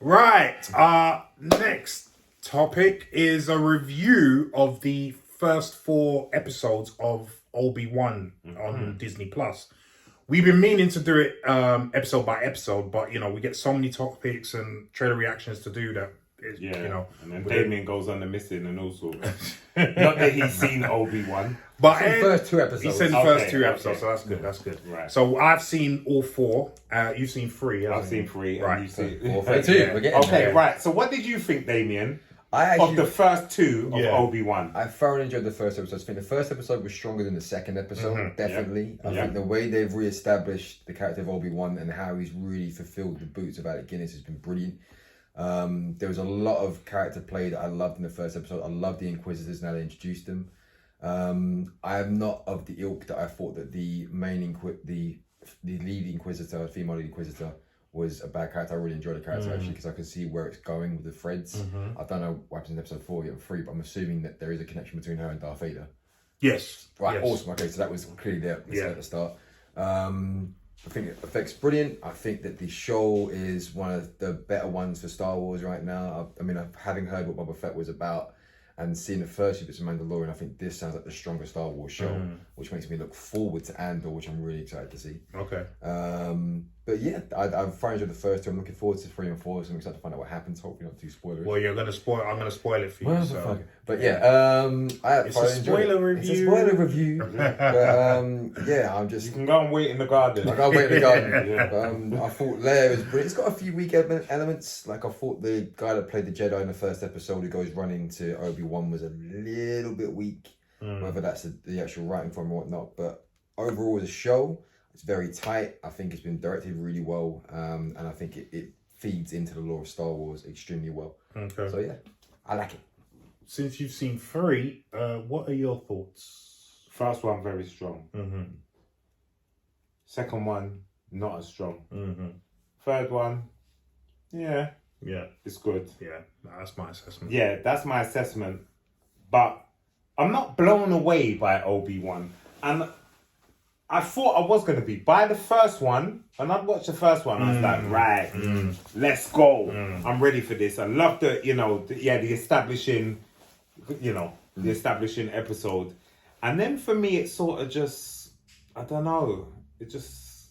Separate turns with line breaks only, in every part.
Right. Next topic is a review of the first 4 episodes of Obi Wan on Disney Plus. We've been meaning to do it episode by episode, but we get so many topics and trailer reactions to do that.
And then Damien goes on the missing and all sorts. Not that he's seen Obi-Wan.
But
the first 2 episodes.
He said the first 2 episodes, so that's good. That's good.
Right.
So I've seen all 4. You've seen 3.
I've seen 3.
Right.
And you've seen
4, 3, 2. We're getting
okay,
there.
right. So what did you think, Damien,
of
the first 2 of Obi-Wan?
I thoroughly enjoyed the first episode. I think the first episode was stronger than the second episode, definitely. I think the way they've re-established the character of Obi-Wan and how he's really fulfilled the boots of Alec Guinness has been brilliant. There was a lot of character play that I loved in the first episode. I loved the Inquisitors now they introduced them. I am not of the ilk that I thought that the lead Inquisitor, female lead Inquisitor, was a bad character. I really enjoyed the character actually because I could see where it's going with the threads. I don't know what happens in episode 4 or 3, but I'm assuming that there is a connection between her and Darth Vader.
Yes.
Right,
yes.
awesome. Okay, so that was clearly there at the start. I think the effects brilliant. I think that the show is one of the better ones for Star Wars right now. I mean, having heard what Boba Fett was about and seeing the first few bits of Mandalorian, I think this sounds like the strongest Star Wars show, which makes me look forward to Andor, which I'm really excited to see.
Okay.
But yeah, I've thoroughly enjoyed the first 2. I'm looking forward to 3 and 4, so I'm excited to find out what happens. Hopefully not too spoilers.
Well, I'm going to spoil it for you.
Well,
so.
But yeah,
it's a spoiler review.
It's a spoiler review. But I'm just...
You can go and wait in the garden.
I can't wait in the garden. I thought Leia was brilliant. It's got a few weak elements. Like I thought the guy that played the Jedi in the first episode who goes running to Obi-Wan was a little bit weak. Whether that's the actual writing form or whatnot. But overall as a show, it's very tight. I think it's been directed really well. And I think it feeds into the lore of Star Wars extremely well.
Okay.
So yeah, I like it.
Since you've seen 3, what are your thoughts?
First one, very strong. Second one, not as strong. Third one, yeah, it's good.
Yeah, that's my assessment.
Yeah, that's my assessment. But I'm not blown away by Obi-Wan. And I thought I was going to be. By the first one, when I'd watched the first one, I was like, right, let's go. I'm ready for this. I love the establishing, the establishing episode. And then for me, it sort of just, I don't know, it just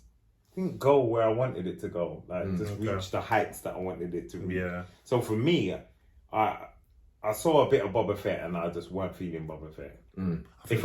didn't go where I wanted it to go. Like, reach the heights that I wanted it to.
Yeah.
So for me, I saw a bit of Boba Fett and I just weren't feeling Boba Fett.
I think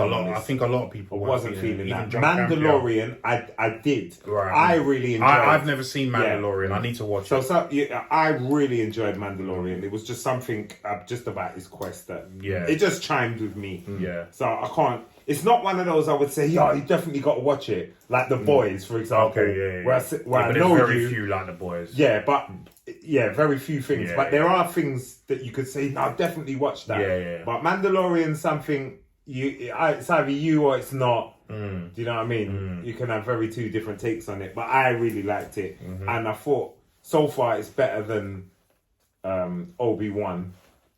a lot of people
wasn't feeling that.
John
Mandalorian, I did.
Right.
I really enjoyed.
I've never seen Mandalorian. I need to watch it.
So I really enjoyed Mandalorian. It was just something just about his quest that it just chimed with me.
Yeah.
So I can't. It's not one of those I would say, yo, you definitely got to watch it. Like The Boys, for example.
Okay, yeah.
Where I
but
know
there's very few like The Boys.
Yeah, but very few things.
Yeah,
but there are things that you could say, no, I've definitely watched that.
Yeah.
But Mandalorian, something it's either you or it's not. Do you know what I mean? You can have very 2 different takes on it. But I really liked it, and I thought so far it's better than Obi-Wan.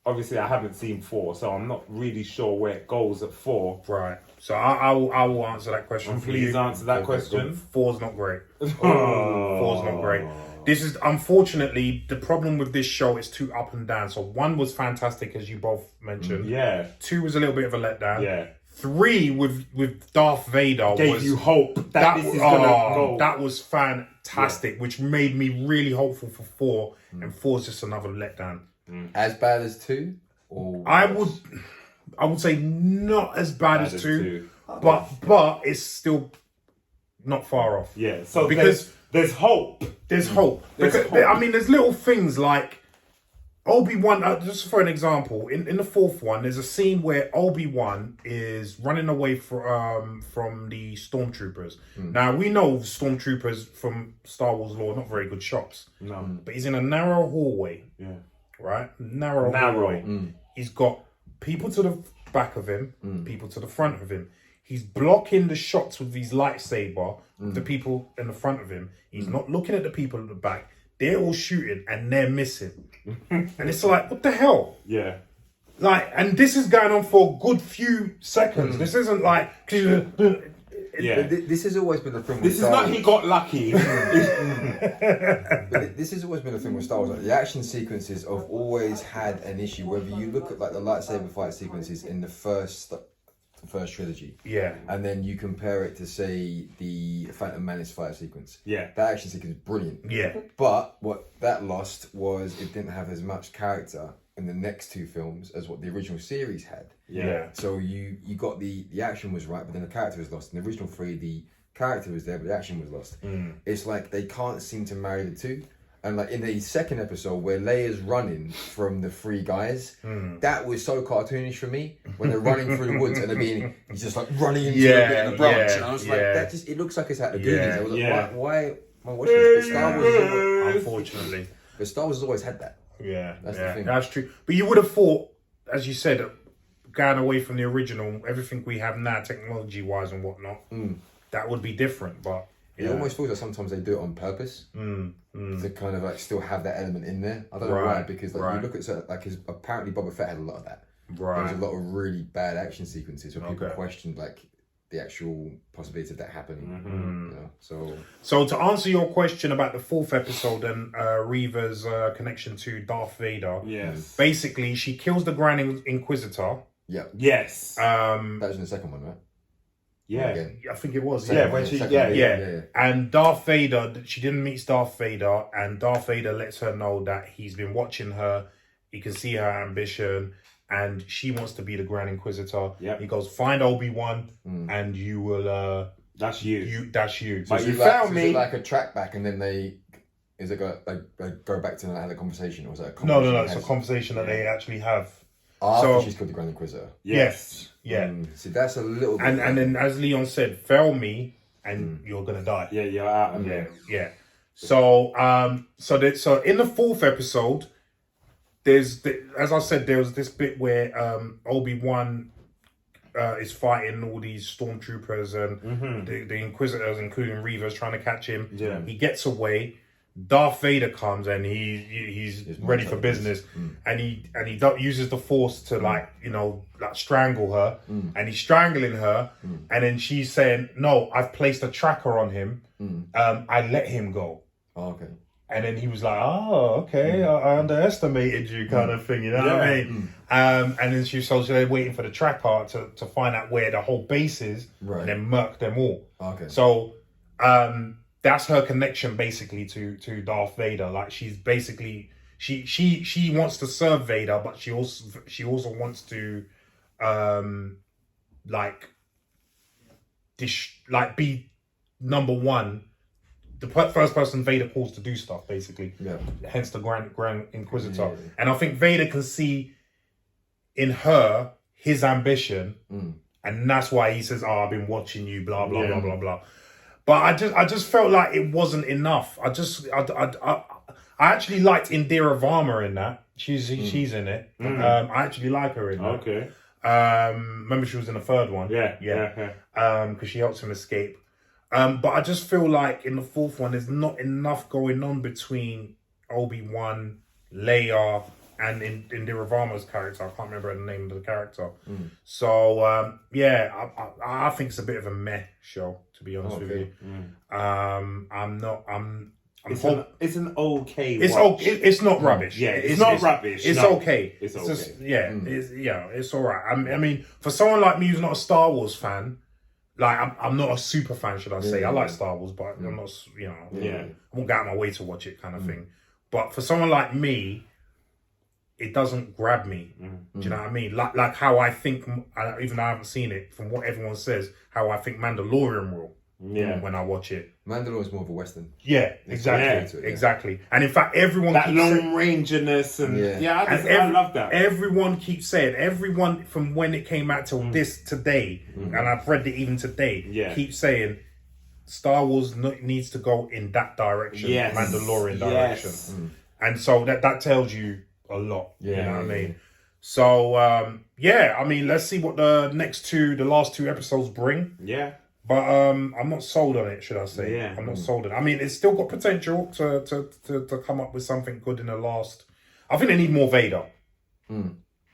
Obviously, I haven't seen 4, so I'm not really sure where it goes at 4.
Right. So I will answer that question.
Please answer that question.
4's not great. 4's not great. This is, unfortunately, the problem with this show is 2 up and down. So 1 was fantastic, as you both mentioned.
Yeah.
2 was a little bit of a letdown.
Yeah.
3 with Darth Vader
gave you hope that this is gonna go.
That was fantastic, which made me really hopeful for 4. And 4 is just another letdown.
As bad as 2? Or
I would say not as bad as 2, but it's still not far off.
Yeah. So
because
there's hope.
There's hope. I mean, there's little things like Obi-Wan, just for an example, in the 4th one, there's a scene where Obi-Wan is running away from the stormtroopers. Now, we know stormtroopers from Star Wars lore, not very good shots.
No.
But he's in a narrow hallway.
Yeah.
Right? Narrow hallway. He's got people to the back of him, people to the front of him. He's blocking the shots with his lightsaber, the people in the front of him. He's not looking at the people at the back. They're all shooting and they're missing. And it's like, what the hell?
Yeah.
Like, and this is going on for a good few seconds. This isn't like,
This has always been the thing.
This is not he got lucky.
But this has always been a thing with Star Wars. Like, the action sequences have always had an issue. Whether you look at like the lightsaber fight sequences in the first trilogy, and then you compare it to say the Phantom Menace fight sequence, that action sequence is brilliant. But what that lost was it didn't have as much character in the next two films as what the original series had. So you got the action was right, but then the character was lost. In the original 3, the character was there, but the action was lost. It's like they can't seem to marry the two. And like in the second episode where Leia's running from the 3 guys, that was so cartoonish for me when they're running through the woods and he's just like running into a bit of the branch. And I was like, that just, it looks like it's at the Goonies. I was like, why am I watching this? But Star Wars
unfortunately.
But Star Wars has always had that.
That's the thing. That's true. But you would have thought, as you said, going away from the original, everything we have now, technology-wise and whatnot, that would be different. But
it almost feels like sometimes they do it on purpose to kind of like still have that element in there. I don't know why, because like you look at certain, like apparently Boba Fett had a lot of that. There was a lot of really bad action sequences where people questioned like the actual possibility of that happening. You know?
So to answer your question about the 4th episode and Reva's connection to Darth Vader, basically she kills the Grand Inquisitor.
That was in the second one, right?
I think it was. And Darth Vader, she didn't meet Darth Vader, and Darth Vader lets her know that he's been watching her. He can see her ambition, and she wants to be the Grand Inquisitor. He goes, find Obi-Wan, and you will.
That's you.
That's you.
So you found me. Is it like a track back, and then they go back to have a conversation, or was that a conversation?
No. It's a conversation that they actually have.
After she's called the Grand Inquisitor.
Yes.
See, that's a little bit.
And then, as Leon said, fail me, and you're gonna die.
You're out of there.
So, so in the 4th episode, as I said, there was this bit where Obi-Wan is fighting all these stormtroopers and the Inquisitors, including Reva's trying to catch him. He gets away. Darth Vader comes and he's ready for business, and he uses the Force to like strangle her, and he's strangling her, and then she's saying, "No, I've placed a tracker on him. I let him go." And then he was like, "Oh, okay, I underestimated you," kind of thing, you know what I mean? And then they're waiting for the tracker to find out where the whole base is, and then murk them all. So that's her connection basically to Darth Vader. Like she's basically she wants to serve Vader, but she also wants to be number one, the first person Vader calls to do stuff, basically. Hence the Grand Inquisitor. And I think Vader can see in her his ambition, and that's why he says, "Oh, I've been watching you," blah blah blah blah blah. But I just felt like it wasn't enough. I actually liked Indira Varma in that. She's in it. I actually like her in that. Remember she was in the 3rd one. Because she helps him escape. But I just feel like in the 4th one, there's not enough going on between Obi-Wan, Leia, and Indira Varma's character. I can't remember the name of the character. So I think it's a bit of a meh show, to be honest with you.
It's an okay.
It's
watch.
okay. It's not rubbish.
It's not rubbish.
It's okay. It's okay. Just, it's all right. I mean, for someone like me who's not a Star Wars fan, like I'm not a super fan, should I say? I like Star Wars, but I'm not. I won't go out of my way to watch it, kind of thing. But for someone like me, it doesn't grab me. Do you know what I mean? Like how I think, even though I haven't seen it, from what everyone says, how I think Mandalorian will when I watch it.
Mandalorian's more of a Western.
Exactly. And in fact, everyone
that long rangeness and I love that.
Everyone keeps saying, everyone from when it came out till this today, and I've read it even today, keeps saying Star Wars needs to go in that direction, Mandalorian direction. And so that tells you a lot. You know what I mean? So I mean, let's see what the last two episodes bring. But I'm not sold on it, should I say? I'm not sold on it. I mean, it's still got potential to come up with something good in the last. I think they need more Vader.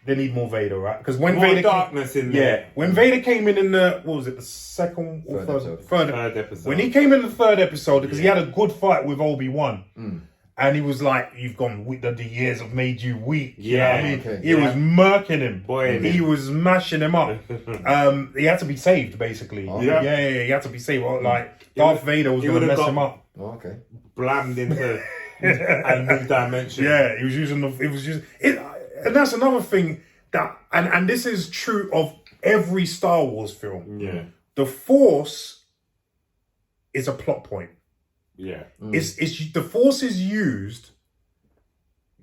they need more Vader, right? Because when
More
Vader
darkness in there.
when Vader came in the what was it, the second or
Third
episode.
when he came in the third episode, because he had a good fight with Obi Wan. And he was like, "You've gone. The years have made you weak." You know what I mean, he was murking him. He was mashing him up. He had to be saved, basically. He had to be saved. Like Darth Vader was going to mess him up.
Oh, okay.
Blammed into a new dimension.
Yeah, he was using it, and that's another thing that, and this is true of every Star Wars film.
Yeah,
the Force is a plot point.
Yeah,
it's the Force is used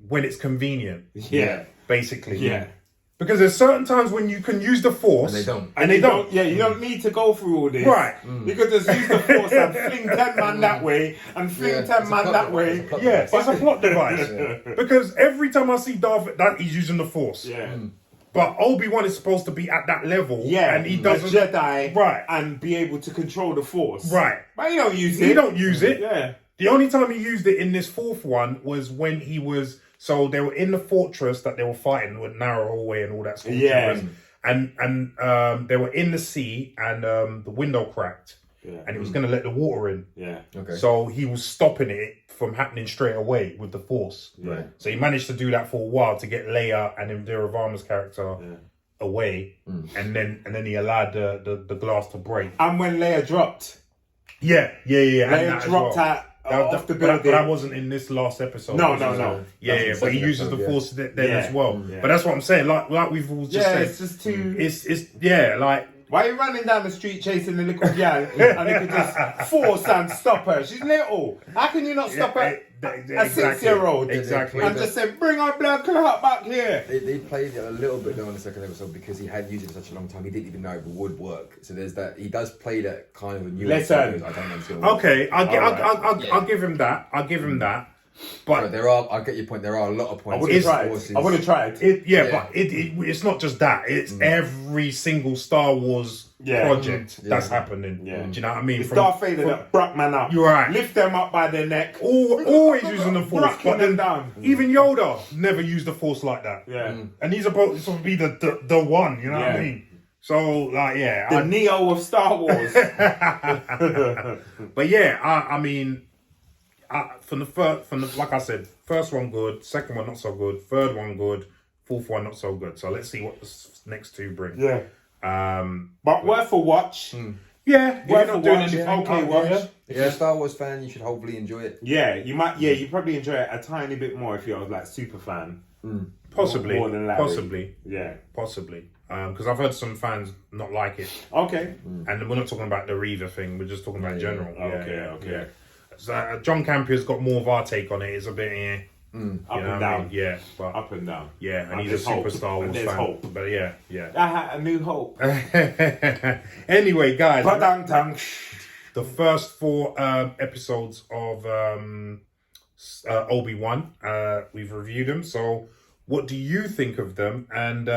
when it's convenient.
Yeah,
basically.
Yeah,
because there's certain times when you can use the Force
and they don't.
Yeah, you don't need to go through all this,
right?
You could just use the Force and fling 10 man that way and fling 10 man that way.
It's a plot device. Because every time I see Darth, that he's using the Force.
Yeah.
But Obi-Wan is supposed to be at that level,
and
he doesn't
a Jedi,
right,
and be able to control the Force,
right.
But he don't use it.
He don't use it.
Yeah.
The only time he used it in this fourth one was when he was they were in the fortress that they were fighting with narrow hallway and all that stuff.
Yeah.
And they were in the sea and the window cracked. Yeah. And he was going to let the water in.
Yeah.
Okay. So he was stopping it from happening straight away with the Force.
Right.
So he managed to do that for a while to get Leia and Indira Varma's character away, and then he allowed the glass to break.
And when Leia dropped,
Leia
dropped out off the building.
But that wasn't in this last episode.
No.
But he uses the Force then as well. Yeah. But that's what I'm saying. Like we've all just said.
It's just too.
It's like.
Why are you running down the street chasing the little gal and you could just force and stop her? She's little. How can you not stop her? A 6-year-old.
Exactly.
And just say, bring our blood clot back here.
They played it a little bit though in the second episode because he had used it for such a long time. He didn't even know if it would work. So there's that. He does play that kind of a new.
Listen.
I don't know if it's gonna work.
Okay, I'll give him that. I'll give him that. But
I get your point. There are a lot of points.
I would have tried.
But it's not just that. It's every single Star Wars project that's happening. Yeah. Do you know what I mean?
It's Darth Vader that brought man up.
You're right.
Lift them up by their neck.
Always using the Force. But then
down.
Even Yoda never used the Force like that.
Yeah.
And he's supposed to be the one. You know what I mean? So
the Neo of Star Wars.
But I mean. From the like I said, first one good, second one not so good, third one good, fourth one not so good. So let's see what the next two bring.
Yeah. But worth a watch.
Yeah.
Worth a watch. Okay, watch.
If you're a Star Wars fan, you should hopefully enjoy it.
Yeah, you might. Yeah, you probably enjoy it a tiny bit more if you're like super fan.
Possibly.
More than Larry.
Possibly.
Yeah.
Possibly. Because I've heard some fans not like it.
Okay.
And we're not talking about the Reaver thing. We're just talking about general.
Okay.
So, John Campion's got more of our take on it. It's a bit
up and down.
Yeah, but
up and down.
Yeah, and he's a super Star Wars fan.
Hope.
But yeah.
I had a new hope.
Anyway, guys,
the
first 4 episodes of Obi-Wan, we've reviewed them. So, what do you think of them, and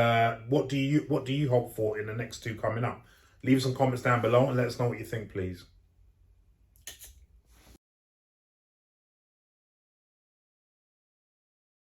what do you hope for in the next 2 coming up? Leave some comments down below and let us know what you think, please.